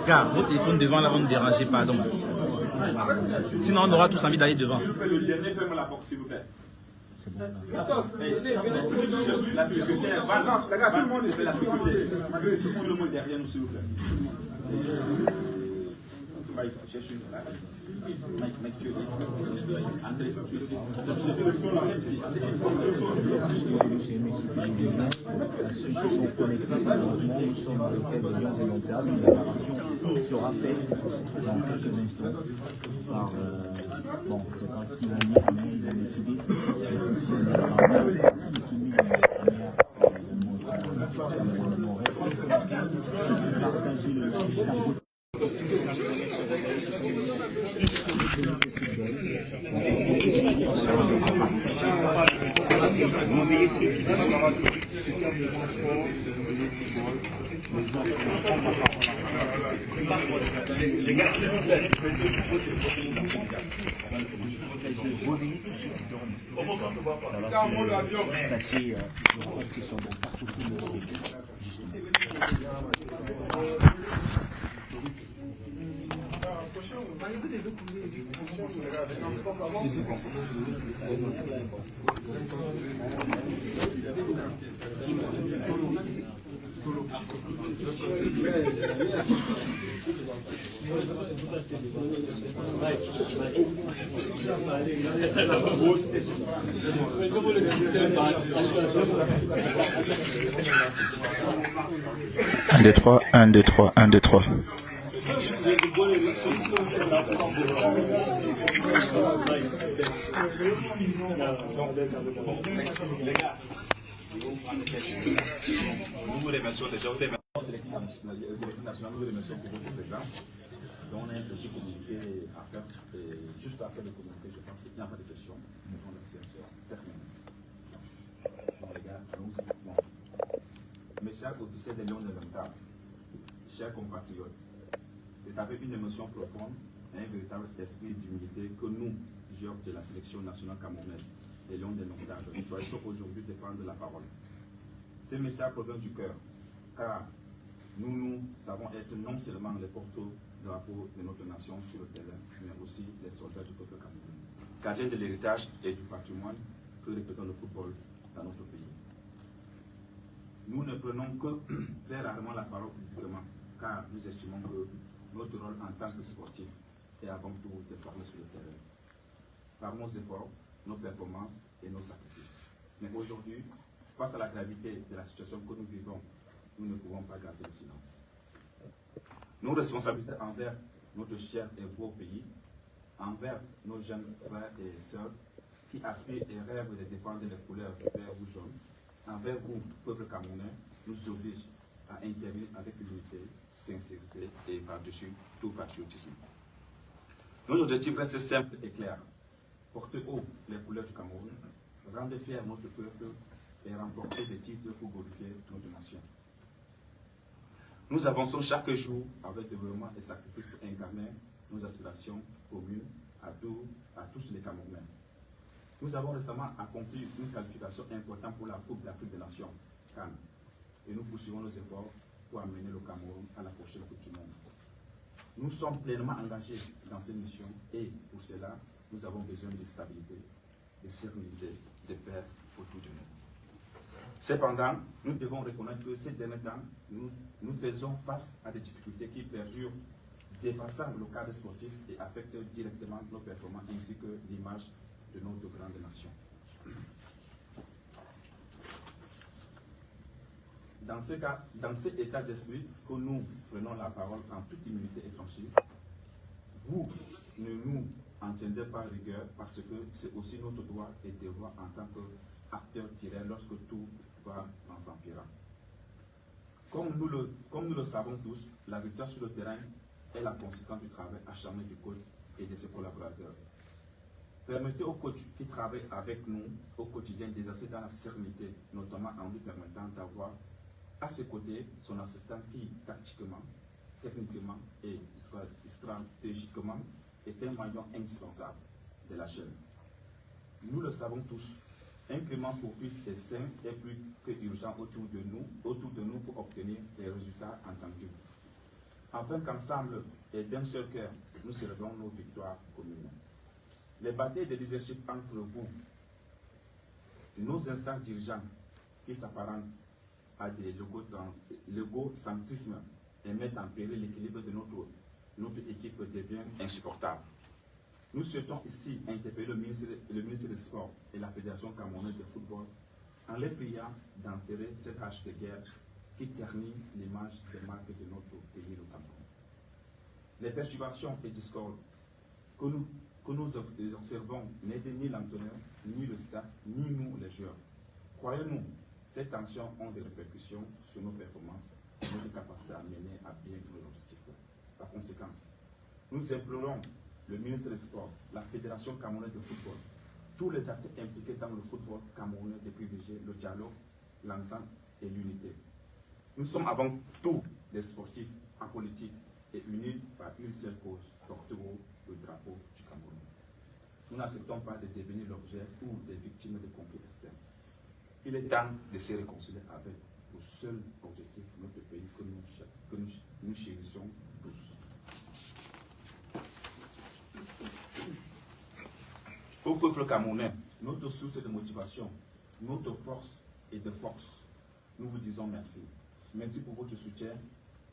Car votre téléphone devant là, vous ne dérangez pas donc. Sinon on aura tous envie d'aller devant. Le dernier ferme la porte s'il vous plaît. C'est bon. La secrétaire, les gars, tout le monde fait la sécurité. Tout le monde derrière nous s'il vous plaît. Il faut chercher une place. Mec, tu es libre. André, tu es ici. Ceux qui sont connectés, malheureusement, nous sommes dans le cadre de long terme. Une préparation sera faite dans quelques instants par, bon, c'est pas qui va venir, mais il va décider. Partager le passer sur partout Un, deux, trois, 1, 2, 3, 1, 2, 3. Nous vous remercions déjà. L'équipe nationale, nous vous remercions pour votre présence. Donc, on a un petit communiqué à faire. Et juste après le communiqué, je pense qu'il n'y a pas de questions. Donc, la séance est terminée. Bon, les gars, allons-y. Bon. Mes chers officiers des Lions de l'Inter, chers compatriotes, c'est avec une émotion profonde et un véritable esprit d'humilité que nous, joueurs de la sélection nationale camerounaise, les Lions de l'Inter, nous choisissons aujourd'hui de prendre la parole. Ces messages proviennent du cœur, car nous savons être non seulement les porte-drapeaux de notre nation sur le terrain, mais aussi les soldats du peuple camerounais, gardiens de l'héritage et du patrimoine que représente le football dans notre pays. Nous ne prenons que très rarement la parole publiquement, car nous estimons que notre rôle en tant que sportif est avant tout de parler sur le terrain, par nos efforts, nos performances et nos sacrifices. Mais aujourd'hui, face à la gravité de la situation que nous vivons, nous ne pouvons pas garder le silence. Nos responsabilités envers notre cher et beau pays, envers nos jeunes frères et sœurs qui aspirent et rêvent de défendre les couleurs vert ou jaune, envers vous, peuple camerounais, nous obligent à intervenir avec humilité, sincérité et par-dessus tout patriotisme. Notre objectif reste simple et clair. Porter haut les couleurs du Cameroun, rendre fier notre peuple et remporter des titres pour glorifier notre nation. Nous avançons chaque jour avec développement et sacrifice pour incarner nos aspirations communes à tous les Camerounais. Nous avons récemment accompli une qualification importante pour la Coupe d'Afrique des Nations, CAN, et nous poursuivons nos efforts pour amener le Cameroun à la prochaine Coupe du Monde. Nous sommes pleinement engagés dans ces missions et pour cela, nous avons besoin de stabilité, de sérénité, de paix autour de nous. Cependant, nous devons reconnaître que ces derniers temps, nous faisons face à des difficultés qui perdurent, dépassant le cadre sportif et affectent directement nos performances ainsi que l'image de notre grande nation. Dans cet état d'esprit que nous prenons la parole en toute humilité et franchise, vous ne nous en tiendrez pas rigueur parce que c'est aussi notre droit et devoir en tant qu'acteurs directs lorsque tout va en s'empirant. Comme nous le savons tous, la victoire sur le terrain est la conséquence du travail acharné du coach et de ses collaborateurs. Permettez aux coachs qui travaillent avec nous au quotidien d'exercer dans la sérénité, notamment en lui permettant d'avoir à ses côtés son assistant qui, tactiquement, techniquement et stratégiquement, est un maillon indispensable de la chaîne. Nous le savons tous, un climat propice et sain est plus que urgent autour de nous pour obtenir les résultats entendus. Afin qu'ensemble et d'un seul cœur, nous célébrons nos victoires communes. Les batailles de leadership entre vous, nos instants dirigeants qui s'apparentent à des légocentrismes et mettent en péril l'équilibre de notre équipe devient insupportable. Nous souhaitons ici interpeller le ministre des Sports et la Fédération camerounaise de football en les priant d'enterrer cette hache de guerre qui ternit l'image des marques de notre pays, le Cameroun. Les perturbations et discordes que nous observons n'aident ni l'entraîneur, ni le staff, ni nous les joueurs. Croyez-nous, ces tensions ont des répercussions sur nos performances et notre capacité à mener à bien nos objectifs. Par conséquent, nous implorons le ministre des Sports, la Fédération camerounaise de football, tous les acteurs impliqués dans le football camerounais de privilégier le dialogue, l'entente et l'unité. Nous sommes avant tout des sportifs en politique et unis par une seule cause, porter haut le drapeau du Cameroun. Nous n'acceptons pas de devenir l'objet ou des victimes de conflits externes. Il est temps de se réconcilier avec le seul objectif de notre pays que nous chérissons tous. Au peuple camerounais, notre source de motivation, notre force et de force, nous vous disons merci. Merci pour votre soutien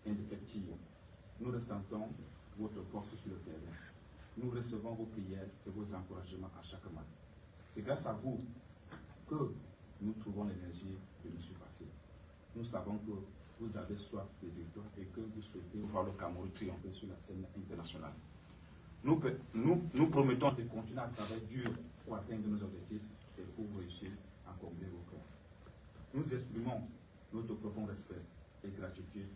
indéfectible. Nous ressentons votre force sur le terrain. Nous recevons vos prières et vos encouragements à chaque match. C'est grâce à vous que nous trouvons l'énergie de nous surpasser. Nous savons que vous avez soif de victoire et que vous souhaitez voir le Cameroun triompher sur la scène internationale. Nous promettons de continuer à travailler dur pour atteindre nos objectifs et pour réussir à combler vos cœurs. Nous exprimons notre profond respect et gratitude.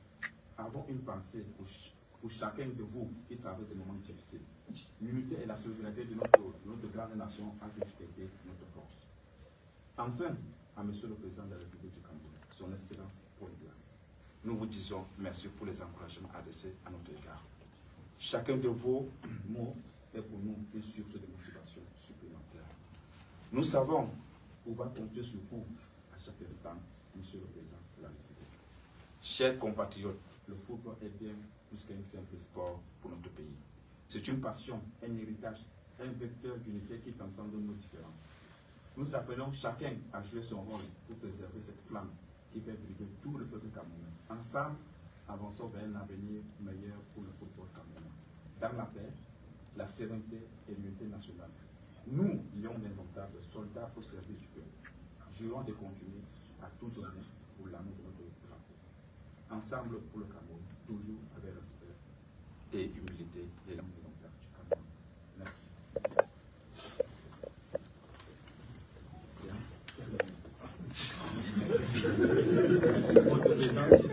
Avons une pensée pour chacun de vous qui traverse des moments difficiles. L'unité et la solidarité de notre grande nation a toujours été notre force. Enfin, à Monsieur le Président de la République du Cameroun, son Excellence Paul Biya, nous vous disons merci pour les encouragements adressés à notre égard. Chacun de vos mots est pour nous une source de motivation supplémentaire. Nous savons pouvoir compter sur vous à chaque instant, Monsieur le Président de la République. Chers compatriotes, le football est bien plus qu'un simple sport pour notre pays. C'est une passion, un héritage, un vecteur d'unité qui transcende nos différences. Nous appelons chacun à jouer son rôle pour préserver cette flamme qui fait vibrer tout le peuple camerounais. Ensemble, avançons vers un avenir meilleur pour le football camerounais. Dans la paix, la sérénité et l'unité nationale. Nous, lions indomptables, soldats au service du peuple, jurons de continuer à tout donner pour l'amour de notre drapeau. Ensemble pour le Cameroun, toujours avec respect et humilité, les langues indomptables du Cameroun. Merci. Séance terminée. Merci pour votre présence.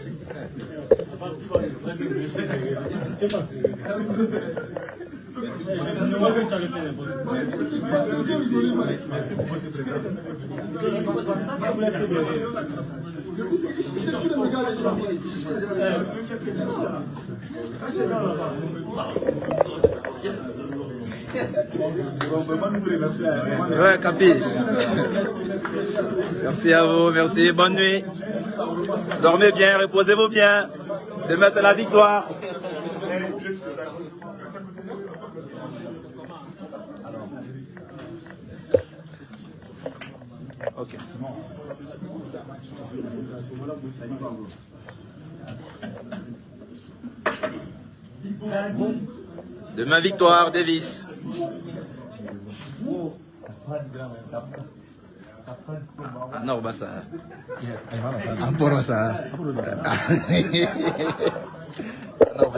Merci pour votre présence. Ouais, Capi. Merci à vous, merci, bonne nuit. Dormez bien, reposez-vous bien. Demain, c'est la victoire. Ok. Demain, victoire, Davis. Ah non, bah ça. Amporo ça. Non,